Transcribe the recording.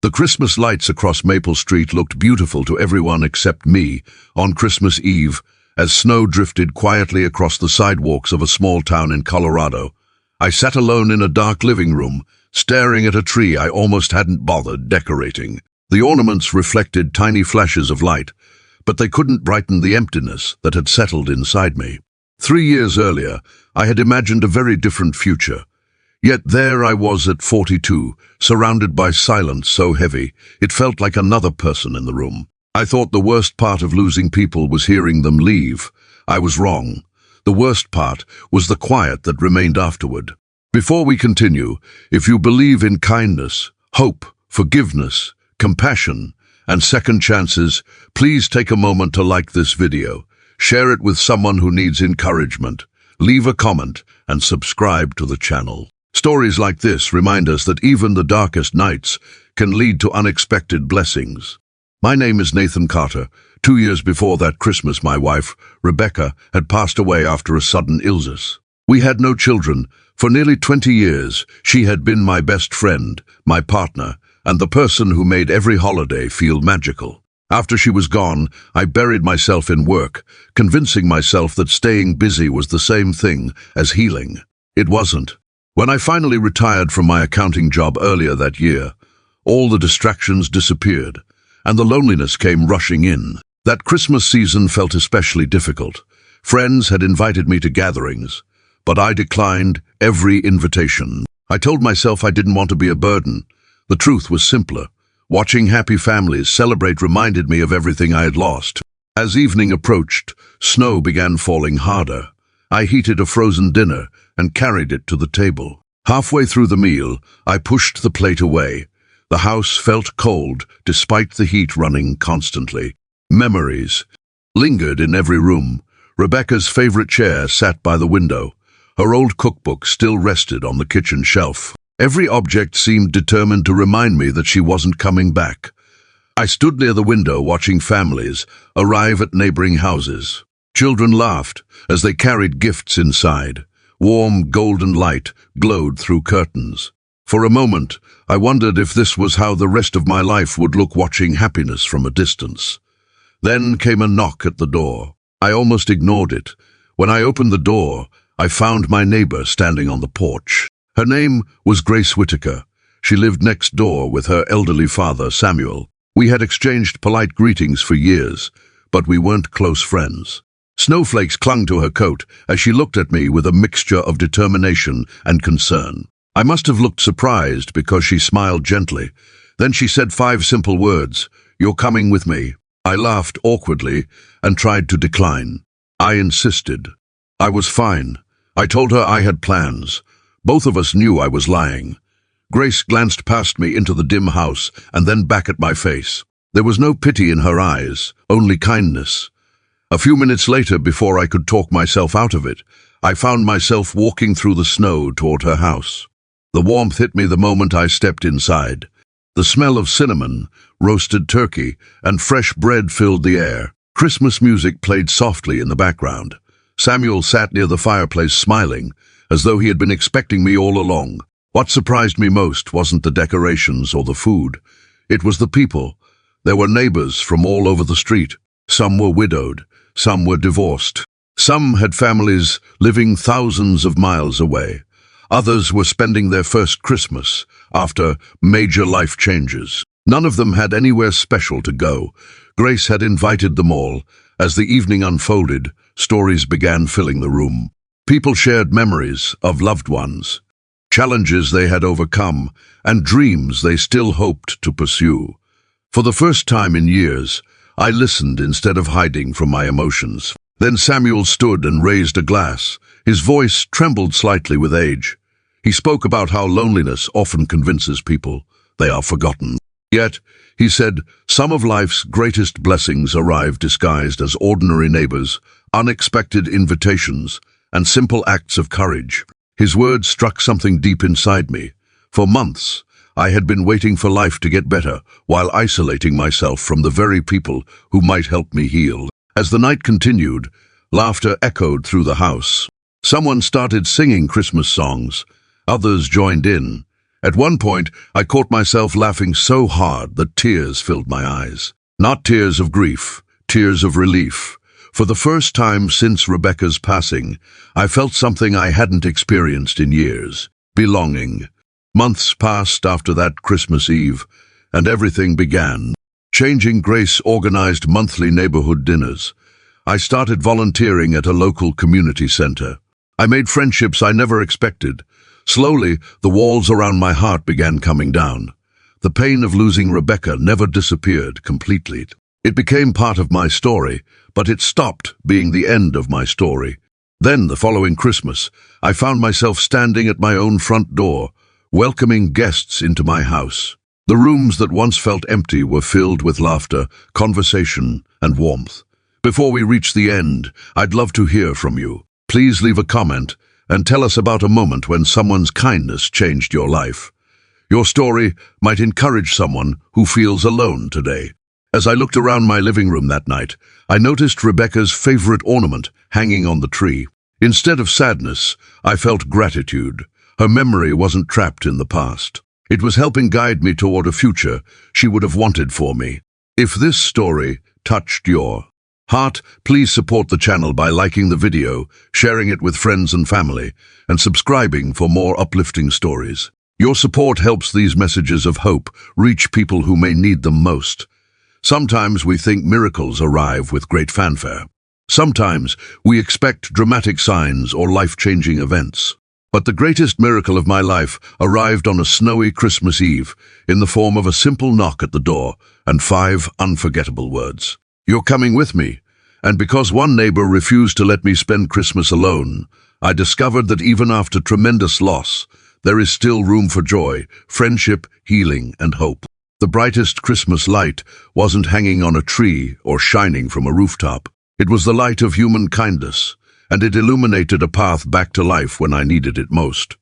The Christmas lights across Maple Street looked beautiful to everyone except me on Christmas Eve as snow drifted quietly across the sidewalks of a small town in Colorado. I sat alone in a dark living room, staring at a tree I almost hadn't bothered decorating. The ornaments reflected tiny flashes of light, but they couldn't brighten the emptiness that had settled inside me. 3 years earlier, I had imagined a very different future. Yet there I was at 42, surrounded by silence so heavy, it felt like another person in the room. I thought the worst part of losing people was hearing them leave. I was wrong. The worst part was the quiet that remained afterward. Before we continue, if you believe in kindness, hope, forgiveness, compassion, and second chances, please take a moment to like this video, share it with someone who needs encouragement, leave a comment, and subscribe to the channel. Stories like this remind us that even the darkest nights can lead to unexpected blessings. My name is Nathan Carter. 2 years before that Christmas, my wife, Rebecca, had passed away after a sudden illness. We had no children. For nearly 20 years, she had been my best friend, my partner, and the person who made every holiday feel magical. After she was gone, I buried myself in work, convincing myself that staying busy was the same thing as healing. It wasn't. When I finally retired from my accounting job earlier that year, all the distractions disappeared, and the loneliness came rushing in. That Christmas season felt especially difficult. Friends had invited me to gatherings, but I declined every invitation. I told myself I didn't want to be a burden. The truth was simpler. Watching happy families celebrate reminded me of everything I had lost. As evening approached, snow began falling harder. I heated a frozen dinner and carried it to the table. Halfway through the meal, I pushed the plate away. The house felt cold, despite the heat running constantly. Memories lingered in every room. Rebecca's favorite chair sat by the window. Her old cookbook still rested on the kitchen shelf. Every object seemed determined to remind me that she wasn't coming back. I stood near the window watching families arrive at neighboring houses. Children laughed as they carried gifts inside. Warm, golden light glowed through curtains. For a moment, I wondered if this was how the rest of my life would look, watching happiness from a distance. Then came a knock at the door. I almost ignored it. When I opened the door, I found my neighbor standing on the porch. Her name was Grace Whitaker. She lived next door with her elderly father, Samuel. We had exchanged polite greetings for years, but we weren't close friends. Snowflakes clung to her coat as she looked at me with a mixture of determination and concern. I must have looked surprised because she smiled gently. Then she said 5 simple words, "You're coming with me." I laughed awkwardly and tried to decline. I insisted. I was fine. I told her I had plans. Both of us knew I was lying. Grace glanced past me into the dim house and then back at my face. There was no pity in her eyes, only kindness. A few minutes later, before I could talk myself out of it, I found myself walking through the snow toward her house. The warmth hit me the moment I stepped inside. The smell of cinnamon, roasted turkey, and fresh bread filled the air. Christmas music played softly in the background. Samuel sat near the fireplace smiling, as though he had been expecting me all along. What surprised me most wasn't the decorations or the food. It was the people. There were neighbors from all over the street. Some were widowed. Some were divorced. Some had families living thousands of miles away. Others were spending their first Christmas after major life changes. None of them had anywhere special to go. Grace had invited them all. As the evening unfolded, stories began filling the room. People shared memories of loved ones, challenges they had overcome, and dreams they still hoped to pursue. For the first time in years, I listened instead of hiding from my emotions. Then Samuel stood and raised a glass. His voice trembled slightly with age. He spoke about how loneliness often convinces people they are forgotten. Yet, he said, some of life's greatest blessings arrive disguised as ordinary neighbors, unexpected invitations, and simple acts of courage. His words struck something deep inside me. For months, I had been waiting for life to get better while isolating myself from the very people who might help me heal. As the night continued, laughter echoed through the house. Someone started singing Christmas songs. Others joined in, At one point, I caught myself laughing so hard that tears filled my eyes. Not tears of grief, tears of relief. For the first time since Rebecca's passing, I felt something I hadn't experienced in years. Belonging. Months passed after that Christmas Eve, and everything began. Changing Grace organized monthly neighborhood dinners. I started volunteering at a local community center. I made friendships I never expected. Slowly, the walls around my heart began coming down. The pain of losing Rebecca never disappeared completely. It became part of my story, but it stopped being the end of my story. Then, the following Christmas, I found myself standing at my own front door, welcoming guests into my house. The rooms that once felt empty were filled with laughter, conversation, and warmth. Before we reach the end, I'd love to hear from you. Please leave a comment and tell us about a moment when someone's kindness changed your life. Your story might encourage someone who feels alone today. As I looked around my living room that night, I noticed Rebecca's favorite ornament hanging on the tree. Instead of sadness, I felt gratitude. Her memory wasn't trapped in the past. It was helping guide me toward a future she would have wanted for me. If this story touched your heart, please support the channel by liking the video, sharing it with friends and family, and subscribing for more uplifting stories. Your support helps these messages of hope reach people who may need them most. Sometimes we think miracles arrive with great fanfare. Sometimes we expect dramatic signs or life-changing events. But the greatest miracle of my life arrived on a snowy Christmas Eve in the form of a simple knock at the door and 5 unforgettable words. You're coming with me. And because one neighbor refused to let me spend Christmas alone, I discovered that even after tremendous loss, there is still room for joy, friendship, healing, and hope. The brightest Christmas light wasn't hanging on a tree or shining from a rooftop. It was the light of human kindness, and it illuminated a path back to life when I needed it most.